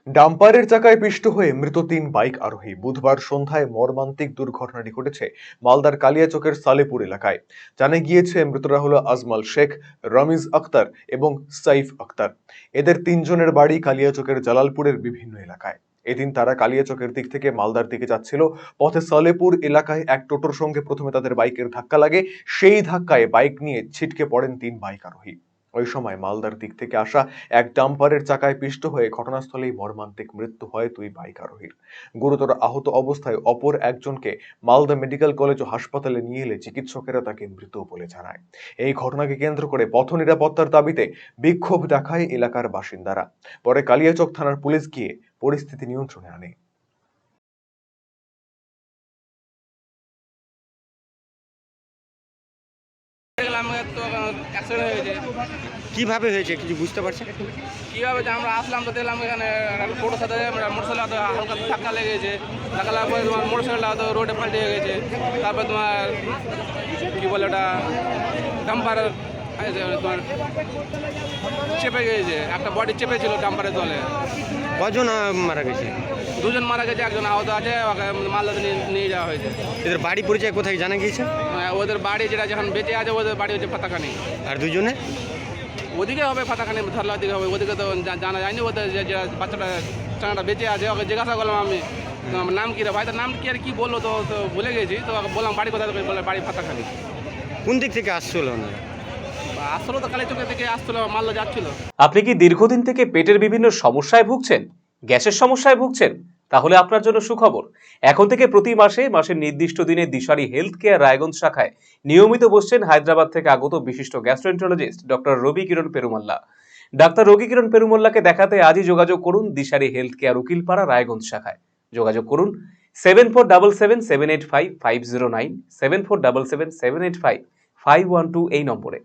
ডাম্পারের চাকায় পিষ্ট হয়ে মৃত ৩ বাইক আরোহী। বুধবার সন্ধ্যায় মর্মান্তিক দুর্ঘটনাটি ঘটেছে মালদার কালিয়াচকের সালেপুর এলাকায়। জানা গিয়েছে মৃতরা হলো আজমাল শেখ, রমিজ আক্তার এবং সাইফ আক্তার। এদের ৩ জনের বাড়ি কালিয়াচকের জালালপুরের বিভিন্ন এলাকায়। এদিন তারা কালিয়াচকের দিক থেকে মালদার দিকে যাচ্ছিল। পথে সালেপুর এলাকায় এক টোটোর সঙ্গে প্রথমে তাদের বাইকের ধাক্কা লাগে। সেই ধাক্কায় বাইক নিয়ে ছিটকে পড়েন ৩ বাইক আরোহী। ওই সময় মালদার দিক থেকে আসা এক ডাম্পারের চাকায় পিষ্ট হয়ে ঘটনাস্থলেই মর্মান্তিক মৃত্যু হয় ২ বাইক আরোহীর। গুরুতর আহত অবস্থায় অপর একজনকে মালদা মেডিকেল কলেজ ও হাসপাতালে নিয়ে এলে চিকিৎসকেরা তাকে মৃত বলে জানায়। এই ঘটনাকে কেন্দ্র করে পথ নিরাপত্তার দাবিতে বিক্ষোভ দেখায় এলাকার বাসিন্দারা। পরে কালিয়াচক থানার পুলিশ গিয়ে পরিস্থিতি নিয়ন্ত্রণে আনে। কিভাবে হয়েছে কিছু বুঝতে পারছেন? কীভাবে যে আমরা আসলাম তো দেখলাম এখানে টোটোর সাথে মোটরসাইকেল হয়তো হালকা ধাক্কা লেগেছে। ধাক্কা লাগার পরে তোমার মোটরসাইকেলটা হয়তো রোডে পাল্টে গেছে। তারপর তোমার কী বলে ওটা ডাম্পার তোমার চেপে গিয়েছে, একটা বডি চেপে ছিল ডাম্পারের তলে। কজন মারা গেছে? 2 জন মারা গেছে, একজন আহত আছে, ওকে মালদাতে নিয়ে যাওয়া হয়েছে। এদের বাড়ি পরিচয় কোথায় জানা গিয়েছে? ওদের বাড়ি যেটা যখন বেঁচে আছে ওদের বাড়ি হচ্ছে ফাতাকানি। আর দুজনে? ওদিকে হবে ফাতাকানি, ধরলার দিকে হবে। ওদিকে তো জানা যায়নি। ওদের যে বাচ্চাটা চানাটা বেঁচে আছে ওকে জিজ্ঞাসা করলাম আমি, আমার নাম কী রে ভাই, তার নাম কি আর কি বললো তো ভুলে গেছি। তো ওকে বললাম বাড়ি কোথায়, বলে বাড়ি ফাতাকানি। কোন দিক থেকে আসছিল ওনারা? আসলো তো কালীচকের দিকে আসছিলো, মালদা যাচ্ছিল। আপনি কি দীর্ঘদিন থেকে পেটের বিভিন্ন সমস্যায় ভুগছেন, গ্যাসের সমস্যায় ভুগছেন? তাহলে আপনার জন্য সুখবর। এখন থেকে প্রতি মাসের নির্দিষ্ট দিনে দিশারি হেলথ কেয়ার রায়গঞ্জ শাখায় নিয়মিত বসছেন হায়দ্রাবাদ থেকে আগত বিশিষ্ট গ্যাস্ট্রোএন্টারোলজিস্ট ডক্টর রবি কিরণ পেরুমাল্লা। ডাক্তার রবি কিরণ পেরুমাল্লাকে দেখাতে আজই যোগাযোগ করুন দিশারি হেলথ কেয়ার উকিলপাড়া রায়গঞ্জ শাখায়। যোগাযোগ করুন 7477785509, 7477785512 এই নম্বরে।